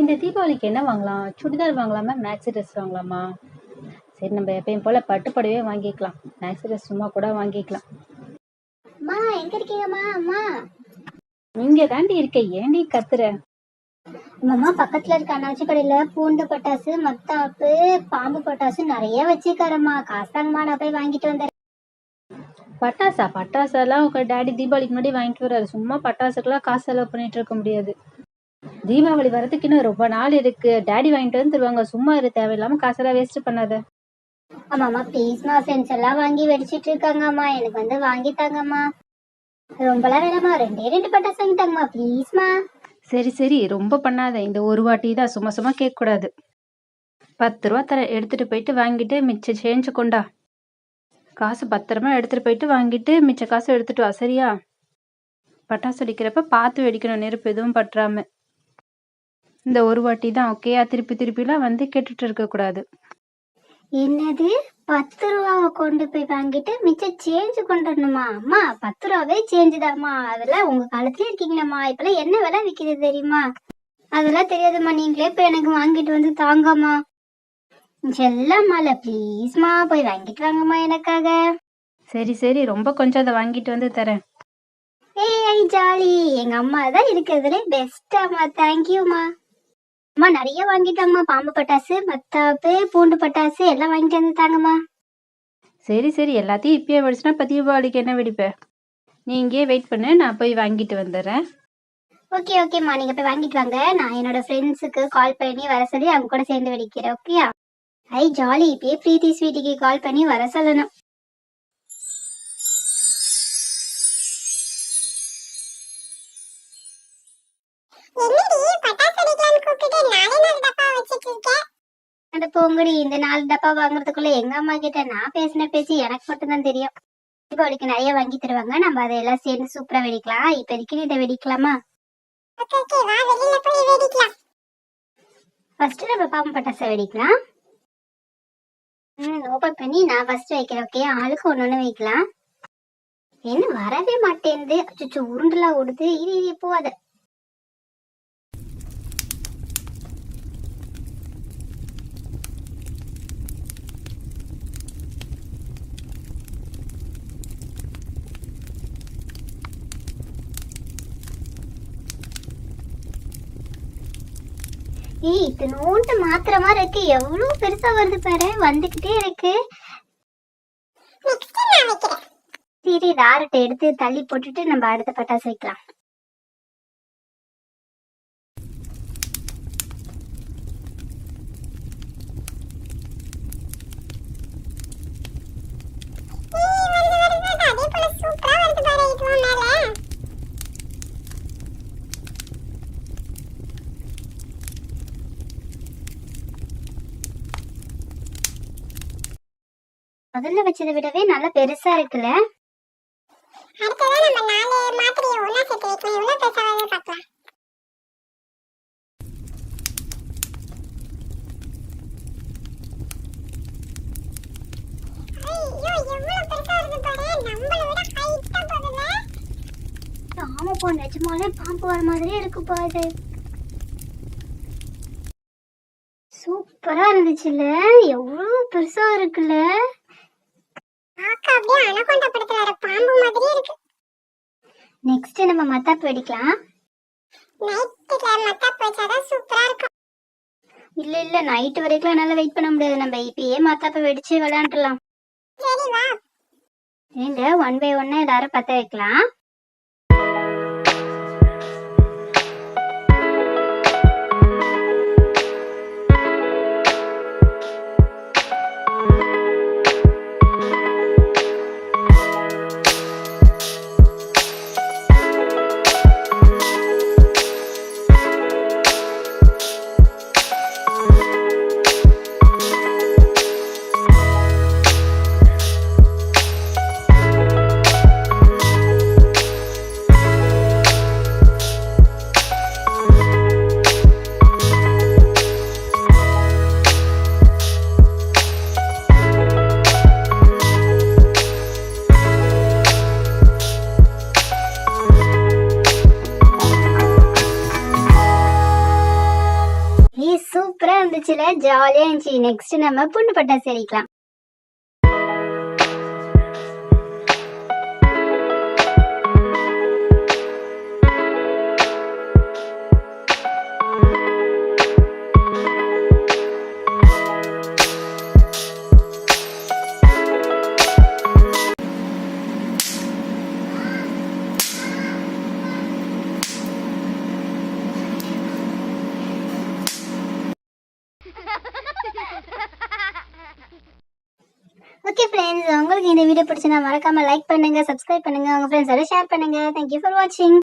இந்த தீபாவளிக்கு என்ன வாங்கலாம்? சுடிதார் வாங்கலாமா? மேக்ஸி ட்ரெஸ் வாங்கலாமா? சரி, நம்ம எப்பயும் போல பட்டு புடவையே வாங்கிக்கலாம். மேக்ஸி ட்ரெஸ் சும்மா கூட வாங்கிக்கலாம். அம்மா எங்க இருக்கீங்கம்மா? அம்மா இங்க தாண்டி இருக்க, ஏண்டி கத்துற? அம்மா பக்கத்துல இருக்க அண்ணாச்சி கடையில பூண்டு பட்டாசு, மத்தாப்பு, பாம்பு பட்டாசு நிறைய வச்சிருக்காரம்மா. காசாங்கம்மா, நான் போய் வாங்கிட்டு வந்துடுறேன். பட்டாசெல்லாம் உங்க டாடி தீபாவளிக்கு முன்னாடி வாங்கிட்டு வர்றாரு. சும்மா பட்டாசுக்கெல்லாம் காசு செலவு பண்ணிட்டு இருக்க முடியாது. தீபாவளி வரதுக்கு இன்னும் ரொம்ப நாள் இருக்கு. டாடி வாங்கிட்டு வந்து தருவாங்க. சும்மா இரு, தேவையில்லாம காசெல்லாம் வேஸ்ட் பண்ணாத. ஆமாம்மா ப்ளீஸ்மா, ஃப்ரெண்ட்ஸ் எல்லாம் வாங்கி வெடிச்சிட்டு இருக்காங்கம்மா, எனக்கு வந்து வாங்கித்தாங்கம்மா. ரொம்பலாம் வேணாம்மா, 2 பட்டாசு வாங்கிட்டாங்கம்மா ப்ளீஸ்மா. சரி, ரொம்ப பண்ணாத. இந்த ஒரு வாட்டி தான், சும்மா கேட்க கூடாது. 10 ரூபா தர, எடுத்துட்டு போயிட்டு வாங்கிட்டு மிச்ச சேஞ்சு கொண்டா. காசு பத்திரமா எடுத்துட்டு போயிட்டு வாங்கிட்டு மிச்ச காசு எடுத்துட்டு வா, சரியா? பட்டாசு வெடிக்கிறப்ப பார்த்து வெடிக்கணும், நெருப்பு எதுவும் பற்றாம. இந்த ஒரு வாட்டி தான், ஓகேயா? திருப்பிலாம் வந்து கேட்டுட்டு இருக்க கூடாது. என்னது 10 ரூபாவை கொண்டு போய் வாங்கிட்டு மிச்ச சேஞ்சு கொண்டு வரணுமா? அம்மா 10 ரூபாவே சேஞ்சு தாம்மா. அதெல்லாம் உங்க காலத்திலே இருக்கீங்களம்மா. இப்பெல்லாம் என்ன விலை விற்கிது தெரியுமா? அதெல்லாம் தெரியாதும்மா, நீங்களே போய் எனக்கு வாங்கிட்டு வந்து தாங்கம்மா. செல்லம்மால ப்ளீஸ்மா, போய் வாங்கிட்டு வாங்கம்மா எனக்காக. சரி, ரொம்ப கொஞ்சம் அதை வாங்கிட்டு வந்து தரேன். ஏய் ஜாலி, எங்க அம்மா தான் இருக்கிறதுலே பெஸ்டாம்மா. தேங்க்யூம்மா. அம்மா நிறைய வாங்கிட்டாங்கம்மா. பாம்பு பட்டாசு, மத்தாப்பு, பூண்டு பட்டாசு எல்லாம் வாங்கிட்டு வந்து தாங்கம்மா. சரி, எல்லாத்தையும் இப்பயே வெடிச்சுனா இப்போ தீபாவளிக்கு என்ன வெடிப்ப? நீ இங்கேயே வெயிட் பண்ணு, நான் போய் வாங்கிட்டு வந்துடுறேன். ஓகேம்மா, நீங்க போய் வாங்கிட்டு வாங்க. நான் என்னோட ஃப்ரெண்ட்ஸுக்கு கால் பண்ணி வர சொல்லி அவங்க கூட சேர்ந்து வெடிக்கிறேன். ஓகேயா? ஐ ஜாலி, இப்பயே பிரீத்தி ஸ்வீட்டிக்கு கால் பண்ணி வர சொல்லணும். அந்த பொங்கடி, இந்த 4 டப்பா வாங்குறதுக்குள்ள எங்க அம்மா கிட்ட நான் பேசின பேச்சு எனக்கு மட்டும்தான் தெரியும். தீபாவளிக்கு நிறைய வாங்கி தருவாங்க, நம்ம அதையெல்லாம் சேர்ந்து சூப்பரா வெடிக்கலாம். இப்போதைக்கு இதை வெடிக்கலாமா? ஃபர்ஸ்ட் நம்ம பாம்பு பட்டாசை வெடிக்கலாம். ஓபன் பண்ணி நான் ஃபர்ஸ்ட் வைக்கிறேன். ஓகே, ஆளுக்கு ஒன்னொன்னு வைக்கலாம். என்ன வரவே மாட்டேங்குது? அச்சோ, உருண்டெல்லாம் ஓடுது. இரு போவாத. ஏய், இத்தனோண்டு மாத்திர மாதிரி இருக்கு. எவ்வளவு பெருசா வருது பாரு, வந்துகிட்டே இருக்கு. சரி, தாரட்டை எடுத்து தள்ளி போட்டுட்டு நம்ம அடுத்த பட்டாசு வைக்கலாம். முதல்ல வச்சதை விடவே நல்லா பெருசா இருக்குல்ல? ஆமாப்பா, நிஜமாலே பாம்பு வர மாதிரியே இருக்கு பாரு. சூப்பரா இருந்துச்சுல்ல? எவ்வளவு பெருசா இருக்குல்ல? நெக்ஸ்ட் நம்ம மத்தாப்பு வெடிக்கலாம். இல்ல நைட் வரைக்கும் என்னால வெயிட் பண்ண முடியாது. நம்ம இப்பயே மத்தாப்பு வெடிச்சு விளையாண்டுலாம். ஒன் பை ஒன்னா எல்லாரும் பத்த வைக்கலாம். சூப்பரா இருந்துச்சுல, ஜாலியா இருந்துச்சு. நெக்ஸ்ட் நம்ம பொண்ணு பட்டாசு வெடிக்கலாம். ஓகே ஃப்ரெண்ட்ஸ், உங்களுக்கு இந்த வீடியோ பிடிச்சிருந்தா மறக்காம லைக் பண்ணுங்க, சப்ஸ்கிரைப் பண்ணுங்க, உங்க ஃப்ரெண்ட்ஸோட ஷேர் பண்ணுங்க. தேங்க்யூ ஃபார் வாட்சிங்.